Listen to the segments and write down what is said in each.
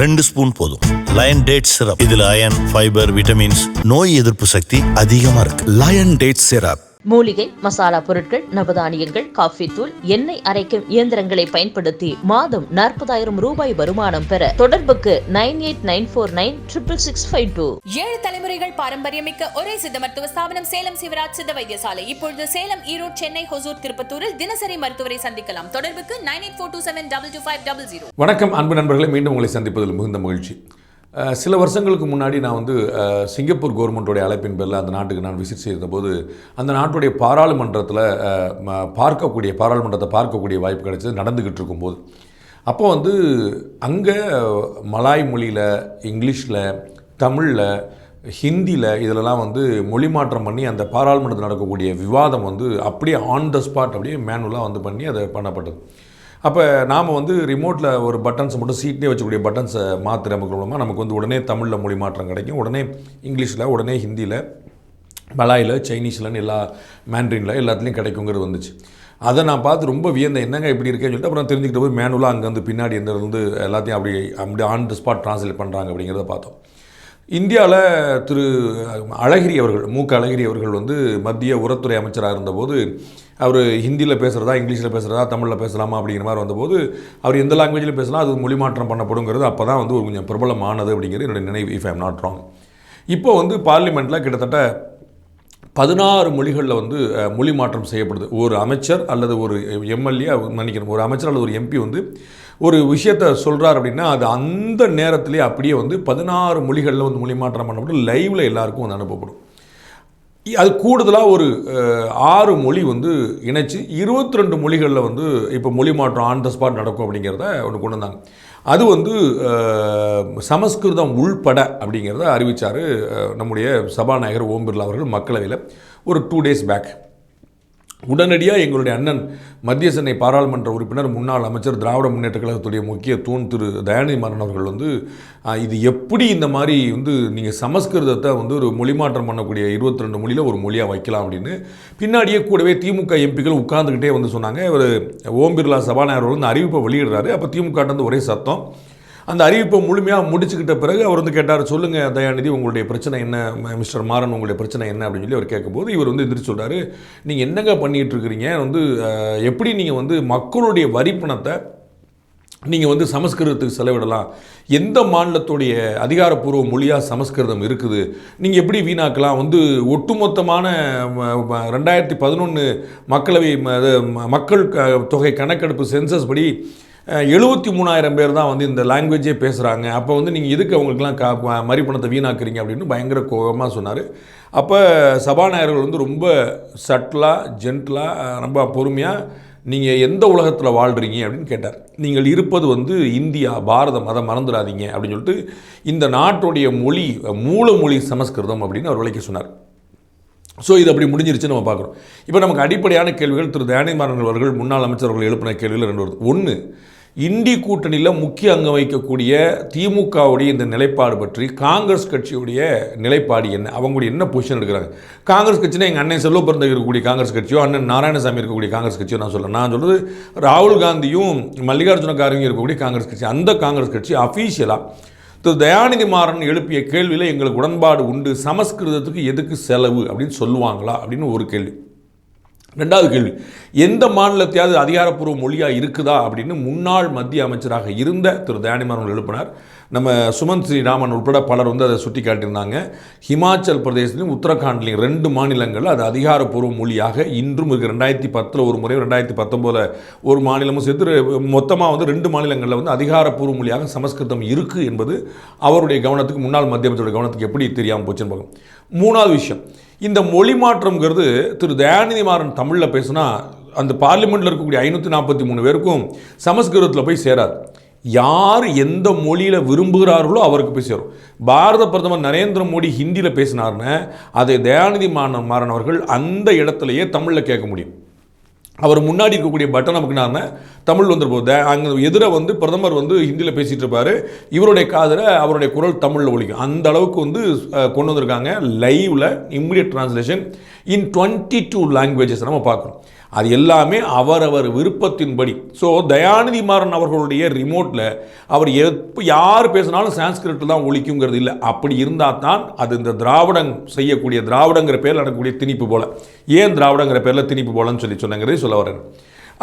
2 spoon போதும். Lion date syrup. இதுல iron, fiber, vitamins, நோய் எதிர்ப்பு சக்தி அதிகமா இருக்கு. Lion date syrup. மூலிகை, மசாலா பொருட்கள், நவதானியங்கள், காஃபி தூள், எண்ணெய் அரைக்கும் இயந்திரங்களை பயன்படுத்தி மாதம் 40,000 ரூபாய் வருமானம் பெற தொடர்புக்கு 9894966652. 7 தலைமுறைகள் பாரம்பரியமிக்க ஒரே சித்த மருத்துவ ஸ்தாபனம் சேலம் சிவராஜ் சித்த வைத்தியசாலை. இப்பொழுது சேலம், ஈரோடு, சென்னை, ஹொசூர், திருப்பத்தூரில் தினசரி மருத்துவரை சந்திக்கலாம். தொடர்புக்கு 9842722500. வணக்கம் அன்பு நண்பர்களை, மீண்டும் உங்களை சந்திப்பதில் மிகுந்த மகிழ்ச்சி. சில வருஷங்களுக்கு முன்னாடி நான் சிங்கப்பூர் கவர்மெண்ட்டோடைய அழைப்பின் பேரில் அந்த நாட்டுக்கு நான் விசிட் செய்தபோது அந்த நாட்டுடைய பாராளுமன்றத்தை பார்க்கக்கூடிய வாய்ப்பு கிடைச்சது. நடந்துக்கிட்டு இருக்கும்போது அப்போ அங்கே மலாய் மொழியில், இங்கிலீஷில், தமிழில், ஹிந்தியில் இதிலெல்லாம் மொழி மாற்றம் பண்ணி அந்த பாராளுமன்றத்தில் நடக்கக்கூடிய விவாதம் அப்படியே ஆன் த ஸ்பாட் அப்படியே மேனுவலாக பண்ணி அதை பண்ணப்பட்டது. அப்போ நாம் ரிமோட்டில் ஒரு பட்டன்ஸை மட்டும் சீட்லேயே வச்சக்கூடிய பட்டன்ஸை மாற்றி மூலமாக நமக்கு உடனே தமிழில் மொழி மாற்றம் கிடைக்கும், உடனே இங்கிலீஷில், உடனே ஹிந்தியில், மலாயில், சைனீஸ்லன்னு எல்லா மேண்ட்ரினில் எல்லாத்துலேயும் கிடைக்குங்கிறது வந்துச்சு. அதை நான் பார்த்து ரொம்ப வியந்தேன், என்னங்க இப்படி இருக்கேன்னு சொல்லிட்டு அப்புறம் தெரிஞ்சுக்கிட்ட போது மேனுவலாக அங்கே பின்னாடி எல்லாத்தையும் அப்படி ஆன் த ஸ்பாட் ட்ரான்ஸ்லேட் பண்ணுறாங்க அப்படிங்கிறத பார்த்தோம். இந்தியாவில் திரு அழகிரி அவர்கள், அழகிரி அவர்கள் மத்திய உரத்துறை அமைச்சராக இருந்தபோது அவர் ஹிந்தியில் பேசுகிறதா, இங்கிலீஷில் பேசுகிறதா, தமிழில் பேசலாமா அப்படிங்கிற மாதிரி வந்தபோது அவர் எந்த லாங்குவேஜில் பேசலாம், அது மொழி மாற்றம் பண்ணப்படுங்கிறது அப்போ தான் ஒரு கொஞ்சம் பிரபலமானது அப்படிங்கிறது என்னுடைய நினைவு, if I am not wrong. இப்போ பார்லிமெண்ட்டில் கிட்டத்தட்ட 16 மொழிகளில் மொழி மாற்றம் செய்யப்படுது. ஒரு அமைச்சர் அல்லது ஒரு எம்எல்ஏ, ஒரு அமைச்சர் அல்லது ஒரு எம்பி ஒரு விஷயத்தை சொல்கிறார் அப்படின்னா அது அந்த நேரத்திலே அப்படியே 16 மொழிகளில் மொழி மாற்றம் பண்ணப்பட்டு லைவில் எல்லாருக்கும் அனுப்பப்படும். அது கூடுதலாக ஒரு 6 மொழி இணைச்சி 22 மொழிகளில் இப்போ மொழி மாற்றம் ஆன் த ஸ்பாட் நடக்கும் அப்படிங்கிறத கொண்டு வந்தாங்க. அது சமஸ்கிருதம் உள்பட அப்படிங்கிறத அறிவித்தார் நம்முடைய சபாநாயகர் ஓம் பிர்லா அவர்கள் மக்களவையில் ஒரு 2 days பேக். உடனடியாக எங்களுடைய அண்ணன் மத்திய சென்னை பாராளுமன்ற உறுப்பினர், முன்னாள் அமைச்சர், திராவிட முன்னேற்ற கழகத்துடைய முக்கிய தூண் திரு தயாநிதி மாறன் அவர்கள் இது எப்படி இந்த மாதிரி நீங்கள் சமஸ்கிருதத்தை ஒரு மொழி மாற்றம் பண்ணக்கூடிய 22 மொழியில் ஒரு மொழியாக வைக்கலாம் அப்படின்னு பின்னாடியே கூடவே திமுக எம்பிக்கள் உட்கார்ந்துக்கிட்டே சொன்னாங்க. இவர் ஓம் பிர்லா சபாநாயகர் அறிவிப்பை வெளியிடுறாரு. அப்போ திமுக ஒரே சத்தம். அந்த அறிவிப்பை முழுமையாக முடிச்சுக்கிட்ட பிறகு அவர் கேட்டார், சொல்லுங்கள் தயாநிதி, உங்களுடைய பிரச்சனை என்ன, மிஸ்டர் மாறன் உங்களுடைய பிரச்சனை என்ன அப்படின்னு சொல்லி அவர் கேட்கும்போது இவர் எதிர்த்து சொல்கிறாரு, நீங்கள் என்னங்க பண்ணிகிட்டு இருக்கிறீங்க, எப்படி நீங்கள் மக்களுடைய வரிப்பணத்தை நீங்கள் சமஸ்கிருதத்துக்கு செலவிடலாம், எந்த மாநிலத்துடைய அதிகாரப்பூர்வ மொழியாக சமஸ்கிருதம் இருக்குது, நீங்கள் எப்படி வீணாக்கலாம், ஒட்டுமொத்தமான 2011 மக்களவை மக்கள் தொகை கணக்கெடுப்பு சென்சஸ் படி 73,000 பேர் தான் இந்த லாங்குவேஜே பேசுகிறாங்க. அப்போ நீங்கள் எதுக்கு அவங்களுக்குலாம் மரிப்பணத்தை வீணாக்குறீங்க அப்படின்னு பயங்கர கோபமாக சொன்னார். அப்போ சபாநாயகர்கள் ரொம்ப சட்டிலாக, ஜென்டலாக, ரொம்ப பொறுமையாக, நீங்கள் எந்த உலகத்தில் வாழ்கிறீங்க அப்படின்னு கேட்டார். நீங்கள் இருப்பது இந்தியா, பாரதம், அதை மறந்துடாதீங்க அப்படின்னு சொல்லிட்டு இந்த நாட்டுடைய மொழி, மூல மொழி சமஸ்கிருதம் அப்படின்னு அவர் விளக்கி சொன்னார். ஸோ இது அப்படி முடிஞ்சிருச்சு நம்ம பார்க்குறோம். இப்போ நமக்கு அடிப்படையான கேள்விகள் திரு தயாநிதி மாறன் அவர்கள், முன்னாள் அமைச்சர்கள் எழுப்பின கேள்விகள் 2 வருது. ஒன்று, இண்டி கூட்டணியில் முக்கிய அங்கம் வகிக்கக்கூடிய திமுகவுடைய இந்த நிலைப்பாடு பற்றி காங்கிரஸ் கட்சியுடைய நிலைப்பாடு என்ன, அவங்களுடைய என்ன பொசிஷன் எடுக்கிறாங்க. காங்கிரஸ் கட்சினா எங்கள் அண்ணன் செல்வ பிறந்த இருக்கக்கூடிய காங்கிரஸ் கட்சியோ, அண்ணன் நாராயணசாமி இருக்கக்கூடிய காங்கிரஸ் கட்சியோ நான் சொல்கிறது ராகுல் காந்தியும் மல்லிகார்ஜுன கார்கேயும் இருக்கக்கூடிய காங்கிரஸ் கட்சி. அந்த காங்கிரஸ் கட்சி அஃபீஷியலாக திரு தயாநிதி மாறன் எழுப்பிய கேள்வியில் எங்களுக்கு உடன்பாடு உண்டு, சமஸ்கிருதத்துக்கு எதுக்கு செலவு அப்படின்னு சொல்லுவாங்களா அப்படின்னு ஒரு கேள்வி. 2வது கேள்வி, எந்த மாநிலத்தையாவது அதிகாரப்பூர்வ மொழியாக இருக்குதா அப்படின்னு முன்னாள் மத்திய அமைச்சராக இருந்த திரு தயாநிதி மாறன் எழுப்பினார். நம்ம சுமந்த் ஸ்ரீராமன் உட்பட பலர் அதை சுட்டி காட்டியிருந்தாங்க. ஹிமாச்சல் பிரதேசலையும் உத்தரகாண்ட்லையும் 2 மாநிலங்களில் அது அதிகாரப்பூர்வ மொழியாக இன்றும் இருக்குது. 2010 ஒரு முறை, 2019 ஒரு மாநிலமும் சேர்த்து மொத்தமாக 2 மாநிலங்களில் அதிகாரப்பூர்வ மொழியாக சமஸ்கிருதம் இருக்குது என்பது அவருடைய கவனத்துக்கு, முன்னாள் மத்திய அமைச்சருடைய கவனத்துக்கு எப்படி தெரியாமல் போச்சுன்னு பார்க்கணும். 3வது விஷயம், இந்த மொழி மாற்றம்ங்கிறது திரு தயாநிதி மாறன் தமிழில் பேசுனா அந்த பார்லிமெண்ட்டில் இருக்கக்கூடிய 543 பேருக்கும் சமஸ்கிருதத்தில் போய் சேராது. யார் எந்த மொழியில் விரும்புகிறார்களோ அவருக்கு போய் சேரும். பாரத பிரதமர் நரேந்திர மோடி ஹிந்தியில் பேசினார்னு அதை தயாநிதி மாறன் அவர்கள் அந்த இடத்துலையே தமிழில் கேட்க முடியும். அவர் முன்னாடி இருக்கக்கூடிய பட்டன் நமக்குனாருன்னா தமிழ் வந்துருப்போது, அங்கே எதிர பிரதமர் ஹிந்தியில் பேசிகிட்டு இருப்பார், இவருடைய காதில் அவருடைய குரல் தமிழில் ஒலிக்கும். அந்த அளவுக்கு கொண்டு வந்திருக்காங்க லைவில் இம்மிடியட் ட்ரான்ஸ்லேஷன் இன் 22 லாங்குவேஜஸ் நம்ம பார்க்குறோம். அது எல்லாமே அவரவர் விருப்பத்தின்படி. ஸோ தயாநிதி மாறன் அவர்களுடைய ரிமோட்டில் அவர் எப்போ யார் பேசினாலும் சான்ஸ்கிரிட்டில் தான் ஒழிக்குங்கிறது இல்லை. அப்படி இருந்தால் தான் அது இந்த திராவிடம் செய்யக்கூடிய திராவிடங்கிற பேரில் நடக்கக்கூடிய திணிப்பு போல். ஏன் திராவிடங்கிற பேரில் திணிப்பு போலன்னு சொன்னங்கிறதே சொல்ல வரேன்.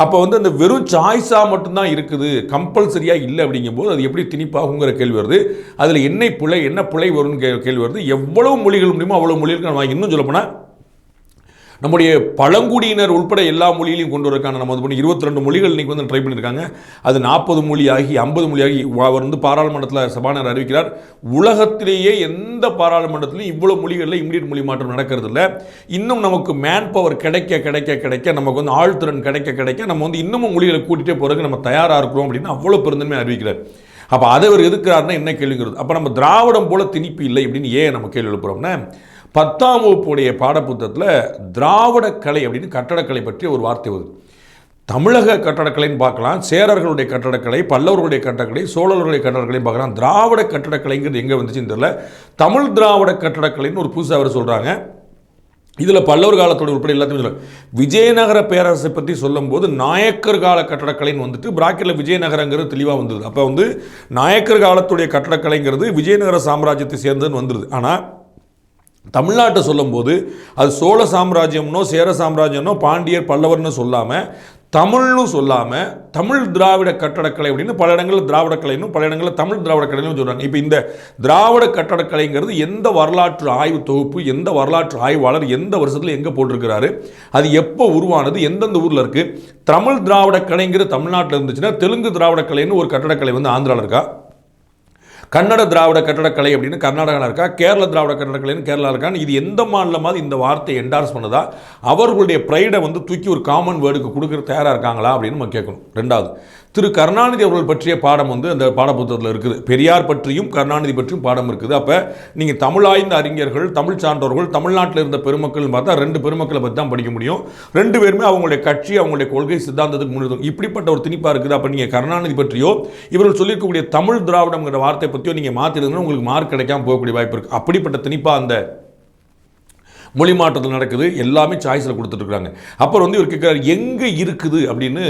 அப்போ வந்து அந்த வெறும் சாய்ஸாக மட்டும்தான் இருக்குது, கம்பல்சரியாக இல்லை அப்படிங்கும்போது அது எப்படி திணிப்பாகுங்கிற கேள்வி வருது. அதில் என்ன பிழை வரும்னு கேள்வி வருது. எவ்வளவு மொழிகள் முடியுமோ அவ்வளோ மொழிகளுக்கு நான் இன்னும் சொல்லப்போனால் நம்முடைய பழங்குடியினர் உட்பட எல்லா மொழிகளையும் கொண்டு வரக்கான நம்ம வந்து 22 மொழிகள் இன்றைக்கி வந்து ட்ரை பண்ணியிருக்காங்க. அது 40 மொழியாகி 50 மொழியாகி அவர் வந்து பாராளுமன்றத்தில் சபாநாயகர் அறிவிக்கிறார், உலகத்திலேயே எந்த பாராளுமன்றத்திலையும் இவ்வளோ மொழிகளில் இம்மிடியட் மொழி மாற்றம் நடக்கிறது இல்லை. இன்னும் நமக்கு மேன் பவர் கிடைக்க நமக்கு வந்து ஆழ்திறன் கிடைக்க நம்ம வந்து இன்னமும் மொழிகளை கூட்டிகிட்டே போகிறதுக்கு நம்ம தயாராக இருக்கிறோம் அப்படின்னு அவ்வளோ பெருந்தன்மையாக அறிவிக்கிறார். அப்போ அதை அவர் எதுக்குறாருன்னா என்ன கேள்விங்கிறது. அப்போ நம்ம திராவிடம் போல திணிப்பு இல்லை அப்படின்னு ஏன் நம்ம கேள்வி எழுப்புறோம்னா, 10ஆம் வகுப்புடைய பாடப்புத்தகத்தில் திராவிட கலை அப்படின்னு கட்டடக்கலை பற்றி ஒரு வார்த்தை வருது. தமிழக கட்டடக்கலைன்னு பார்க்கலாம், சேரர்களுடைய கட்டடக்கலை, பல்லவர்களுடைய கட்டடக்கலை, சோழர்களுடைய கட்டடக்கலைன்னு பார்க்கலாம். திராவிட கட்டடக்கலைங்கிறது எங்கே வந்துச்சுன்னு தெரியல. தமிழ் திராவிட கட்டடக்கலைன்னு ஒரு புதுசாக அவர் சொல்கிறாங்க. இதில் பல்லவர் காலத்தோட உட்பட எல்லாத்தையும் சொல்ல, விஜயநகர பேரரசை பற்றி சொல்லும்போது நாயக்கர் கால கட்டடக்கலைன்னு வந்துட்டு பிராக்கெட்டில் விஜயநகரங்கிறது தெளிவாக வந்தது. அப்போ வந்து நாயக்கர் காலத்துடைய கட்டடக்கலைங்கிறது விஜயநகர சாம்ராஜ்யத்தை சேர்ந்ததுன்னு வந்துடுது. ஆனால் தமிழ்நாட்டை சொல்லும்போது அது சோழ சாம்ராஜ்யம்னோ சேர சாம்ராஜ்யம்னோ பாண்டியர் பல்லவர்னு சொல்லாமல் தமிழ்னு சொல்லாமல் தமிழ் திராவிட கட்டடக்கலை அப்படின்னு பல இடங்களில் திராவிட கலைன்னு பல இடங்களில் தமிழ் திராவிட கலைன்னு சொல்கிறாங்க. இப்போ இந்த திராவிட கட்டடக்கலைங்கிறது எந்த வரலாற்று ஆய்வு தொகுப்பு, எந்த வரலாற்று ஆய்வாளர் எந்த வருஷத்தில் எங்கே போட்டிருக்கிறாரு, அது எப்போ உருவானது, எந்தெந்த ஊரில் இருக்குது. தமிழ் திராவிட கலைங்கிற தமிழ்நாட்டில் இருந்துச்சுன்னா தெலுங்கு திராவிட கலைன்னு ஒரு கட்டடக்கலை வந்து ஆந்திராவில் இருக்கா, கன்னட திராவிட கட்டடக்கலை அப்படின்னு கர்நாடகாவில் இருக்கா, கேரள திராவிட கட்டடக்கலைன்னு கேரளா இருக்கான்னு இது எந்த மாநிலமாவது இந்த வார்த்தையை என்டார்ஸ் பண்ணதா, அவர்களுடைய ப்ரைடை வந்து தூக்கி ஒரு காமன் வேர்டுக்கு கொடுக்குற தயாராக இருக்காங்களா அப்படின்னு நம்ம கேட்கணும். ரெண்டாவது, திரு கருணாநிதி அவர்கள் பற்றிய பாடம் வந்து அந்த பாடப்புத்தகத்தில் இருக்குது. பெரியார் பற்றியும் கருணாநிதி பற்றியும் பாடம் இருக்குது. அப்போ நீங்கள் தமிழாய்ந்த அறிஞர்கள், தமிழ் சான்றோர்கள், தமிழ்நாட்டில் இருந்த பெருமக்கள் பார்த்தா 2 பெருமக்களை பற்றி தான் படிக்க முடியும். 2 பேருமே அவங்களுடைய கட்சி, அவங்களுடைய கொள்கை சித்தாந்தத்துக்கு முன்னிறுத்தும். இப்படிப்பட்ட ஒரு திணிப்பாக இருக்குது. அப்போ நீங்கள் கருணாநிதி பற்றியோ இவர்கள் சொல்லியிருக்கக்கூடிய தமிழ் திராவிடங்கிற வார்த்தை பற்றியோ நீங்கள் மாற்றிருந்தீங்கன்னா உங்களுக்கு மார்க் கிடைக்காம போகக்கூடிய வாய்ப்பு இருக்குது. அப்படிப்பட்ட திணிப்பாக அந்த மொழி மாற்றத்தில் நடக்குது. எல்லாமே சாய்ஸில் கொடுத்துட்ருக்காங்க. அப்புறம் வந்து இவர் கேட்குறாரு எங்கே இருக்குது அப்படின்னு,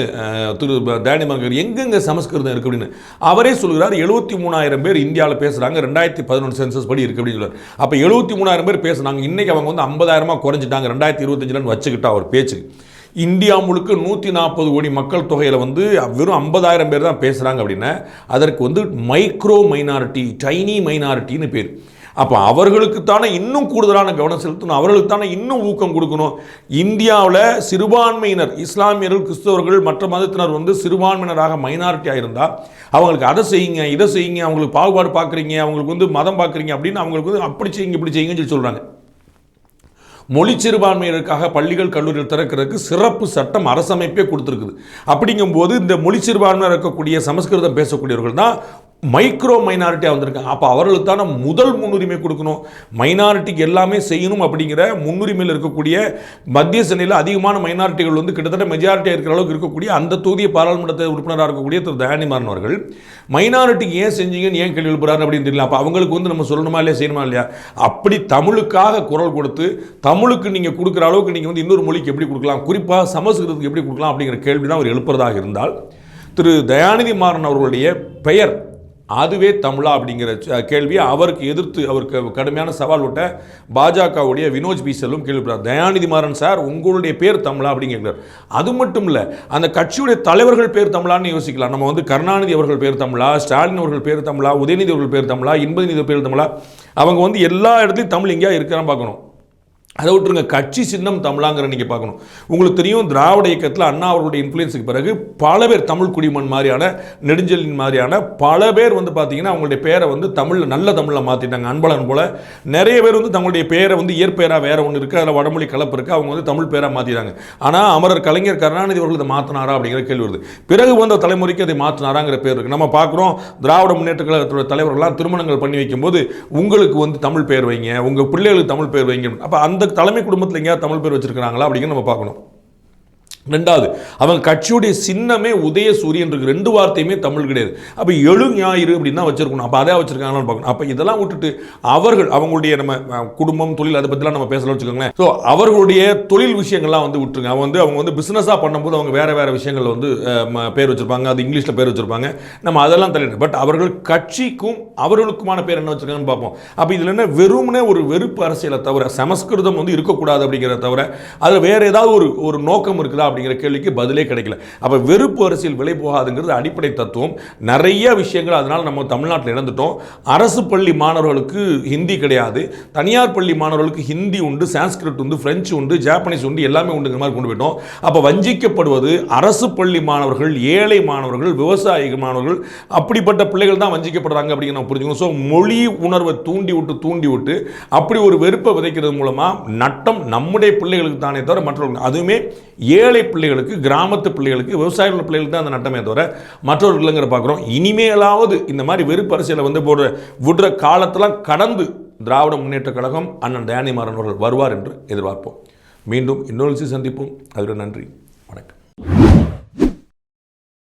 திரு தயாநிதி எங்கெங்கே சமஸ்கிருதம் இருக்குது அப்படின்னு. அவரே சொல்கிறார் 73,000 பேர் இந்தியாவில் பேசுகிறாங்க, 2011 சென்சஸ் படி இருக்குது அப்படின்னு சொல்கிறார். அப்போ 73,000 பேர் பேசுனாங்க, இன்றைக்கி அவங்க வந்து 50,000 குறைஞ்சிட்டாங்க 2025 வச்சுக்கிட்டா அவர் பேச்சுக்கு. இந்தியா முழுக்க 140 கோடி மக்கள் தொகையில் வந்து வெறும் 50,000 பேர் தான் பேசுகிறாங்க அப்படின்னா அதற்கு வந்து மைக்ரோ மைனாரிட்டி, டைனி மைனாரிட்டின்னு பேர். அப்போ அவர்களுக்குத்தானே இன்னும் கூடுதலான கவனம் செலுத்தணும், அவர்களுக்குத்தானே இன்னும் ஊக்கம் கொடுக்கணும். இந்தியாவில் சிறுபான்மையினர், இஸ்லாமியர்கள், கிறிஸ்தவர்கள், மற்ற மதத்தினர் வந்து சிறுபான்மையினராக மைனாரிட்டியாக இருந்தால் அவங்களுக்கு அதை செய்யுங்க, இதை செய்யுங்க, அவங்களுக்கு பாகுபாடு பார்க்குறீங்க, அவங்களுக்கு வந்து மதம் பார்க்குறீங்க அப்படின்னு அவங்களுக்கு வந்து அப்படி செய்யுங்க இப்படி செய்யுங்கன்னு சொல்லி சொல்கிறாங்க. மொழி சிறுபான்மையினருக்காக பள்ளிகள் கல்லூரிகள் திறக்கிறதுக்கு சிறப்பு சட்டம் அரசமைப்பே கொடுத்துருக்குது. அப்படிங்கும்போது இந்த மொழி சிறுபான்மையாக இருக்கக்கூடிய சமஸ்கிருதம் பேசக்கூடியவர்கள் தான் மைக்ரோ மைனாரிட்டியாக வந்திருக்காங்க. அப்போ அவர்களுக்கு தானே முதல் முன்னுரிமை கொடுக்கணும், மைனாரிட்டிக்கு எல்லாமே செய்யணும் அப்படிங்கிற முன்னுரிமையில் இருக்கக்கூடிய மத்திய சென்னையில் அதிகமான மைனாரிட்டிகள் வந்து கிட்டத்தட்ட மெஜாரிட்டியாக இருக்கிற அளவுக்கு இருக்கக்கூடிய அந்த தொகுதிய பாராளுமன்ற உறுப்பினராக இருக்கக்கூடிய திரு தயாநிதி மாறன் அவர்கள் மைனாரிட்டிக்கு ஏன் செஞ்சீங்கன்னு ஏன் கேள்வி எழுப்புறாரு அப்படின்னு தெரியல. அப்போ அவங்களுக்கு வந்து நம்ம சொல்லணுமா இல்லையா, செய்யணுமா இல்லையா? அப்படி தமிழுக்காக குரல் கொடுத்து தமிழுக்கு நீங்கள் கொடுக்குற அளவுக்கு நீங்கள் வந்து இன்னொரு மொழிக்கு எப்படி கொடுக்கலாம், குறிப்பாக சமஸ்கிருதத்துக்கு எப்படி கொடுக்கலாம் அப்படிங்கிற கேள்வி தான் அவர் எழுப்புறதாக இருந்தால், திரு தயாநிதி மாறன் அவர்களுடைய பெயர் அதுவே தமிழா அப்படிங்கிற கேள்வியை அவருக்கு எதிர்த்து அவருக்கு கடுமையான சவால் விட்ட பாஜகவுடைய வினோஜ் பி செல்வம் கேள்விப்படுறார். தயாநிதி மாறன் சார் உங்களுடைய பேர் தமிழா அப்படிங்கிறார். அது மட்டும் இல்லை, அந்த கட்சியுடைய தலைவர்கள் பேர் தமிழான்னு யோசிக்கலாம். நம்ம வந்து கருணாநிதி அவர்கள் பேர் தமிழா, ஸ்டாலின் அவர்கள் பேர் தமிழா, உதயநிதி அவர்கள் பேர் தமிழா, இன்பநிதி பேர் தமிழா, அவங்க வந்து எல்லா இடத்துலையும் தமிழ் எங்கேயா இருக்கிறான்னு பார்க்கணும். அதை விட்டுருங்க, கட்சி சின்னம் தமிழாங்கிற நீங்கள் பார்க்கணும். உங்களுக்கு தெரியும் திராவிட இயக்கத்தில் அண்ணா அவர்களுடைய இன்ஃப்ளூயன்ஸுக்கு பிறகு பல பேர் தமிழ் குடிமன் மாதிரியான, நெடுஞ்செழியன் மாதிரியான பல பேர் வந்து பார்த்தீங்கன்னா அவங்களுடைய பேரை வந்து தமிழில் நல்ல தமிழில் மாற்றிட்டாங்க. அன்பழகன் போல் நிறைய பேர் வந்து தங்களுடைய பேரை வந்து இயற்பெயராக வேறு ஒன்று இருக்குது, அதில் வடமொழி கலப்பு இருக்குது, அவங்க வந்து தமிழ் பேராக மாற்றிட்டாங்க. ஆனால் அமரர் கலைஞர் கருணாநிதி அவர்கள் இதை மாற்றினாரா அப்படிங்கிற கேள்வி வருது. பிறகு வந்த தலைமுறைக்கு அதை மாற்றினாராங்கிற பேர் இருக்குது. நம்ம பார்க்குறோம் திராவிட முன்னேற்ற கழகத்துடைய தலைவர்கள்லாம் திருமணங்கள் பண்ணி வைக்கும்போது உங்களுக்கு வந்து தமிழ் பேர் வைங்க, உங்கள் பிள்ளைகளுக்கு தமிழ் பேர் வைங்க. அப்போ அந்த தலைமை குடும்பத்தில் எங்கேயாவது தமிழ் பேர் வச்சிருக்கிறாங்களா அப்படிங்கிற நம்ம பார்க்கணும். ரெண்டாவது, அவங்க கட்சியுடைய சின்னமே உதயசூரியன் இருக்கு. 2 வார்த்தையுமே தமிழ் கிடையாது. அப்போ எழு ஞாயிறு அப்படின்னு தான் வச்சிருக்கணும். அப்போ அதே வச்சிருக்காங்கன்னு பார்க்கணும். அப்போ இதெல்லாம் விட்டுட்டு அவங்களுடைய நம்ம குடும்பம் தொழில் அதை பற்றிலாம் நம்ம பேசலாம் வச்சுக்கோங்களேன். ஸோ அவர்களுடைய தொழில் விஷயங்கள்லாம் விட்டுருங்க. அவங்க பிஸ்னஸாக பண்ணும்போது அவங்க வேற விஷயங்கள் பேர் வச்சிருப்பாங்க, அது இங்கிலீஷில் பேர் வச்சிருப்பாங்க. நம்ம அதெல்லாம் தள்ளி, பட் அவர்கள் கட்சிக்கும் அவர்களுக்குமான பேர் என்ன வச்சிருக்காங்கன்னு பார்ப்போம். அப்போ இதில் என்ன வெறும்னே ஒரு வெறுப்பு அரசியலை தவிர, சமஸ்கிருதம் இருக்கக்கூடாது அப்படிங்கிறத தவிர அதில் வேற ஏதாவது ஒரு நோக்கம் இருக்குதா அப்படிங்கிற கேள்விக்கு பதிலே கிடைக்கல. அப்ப வெறுப்பு அரசியல் விலை போகாதுங்கிறது அடிப்படை தத்துவம். நிறைய விஷயங்கள் அதனால நம்ம தமிழ்நாட்டில் இழந்துட்டோம். அரசு பள்ளி மாணவர்களுக்கு ஹிந்தி கிடையாது, தனியார் பள்ளி மாணவர்களுக்கு ஹிந்தி உண்டு, சான்ஸ்கிரிட் உண்டு, பிரெஞ்சு உண்டு, ஜாப்பனீஸ் உண்டு, எல்லாமே உண்டுங்கிற மாதிரி கொண்டு போயிட்டோம். அப்ப வஞ்சிக்கப்படுவது அரசு பள்ளி மாணவர்கள், ஏழை மாணவர்கள், விவசாய மாணவர்கள், அப்படிப்பட்ட பிள்ளைகள் தான் வஞ்சிக்கப்படுறாங்க அப்படிங்கிற நம்ம புரிஞ்சுக்கணும். ஸோ மொழி உணர்வை தூண்டி விட்டு அப்படி ஒரு வெறுப்பை விதைக்கிறது மூலமா நட்டம் நம்முடைய பிள்ளைகளுக்கு தானே தவிர மற்றவர்கள், அதுவுமே ஏழை பிள்ளைகளுக்கு, கிராமத்து பிள்ளைகளுக்கு, விவசாயிகள் பிள்ளைகளுக்கு தான் அந்த நட்டமே தவிர மற்றவர்களுங்கிற பார்க்குறோம். இனிமேலாவது இந்த மாதிரி வெறுப்பு அரசியலை விடுற காலத்தெல்லாம் கடந்து திராவிட முன்னேற்ற கழகம் அண்ணன் தயாநிதிமாறன் அவர்கள் வருவார் என்று எதிர்பார்ப்போம். மீண்டும் இன்னொரு சந்திப்போம். அதுக்கு நன்றி, வணக்கம்.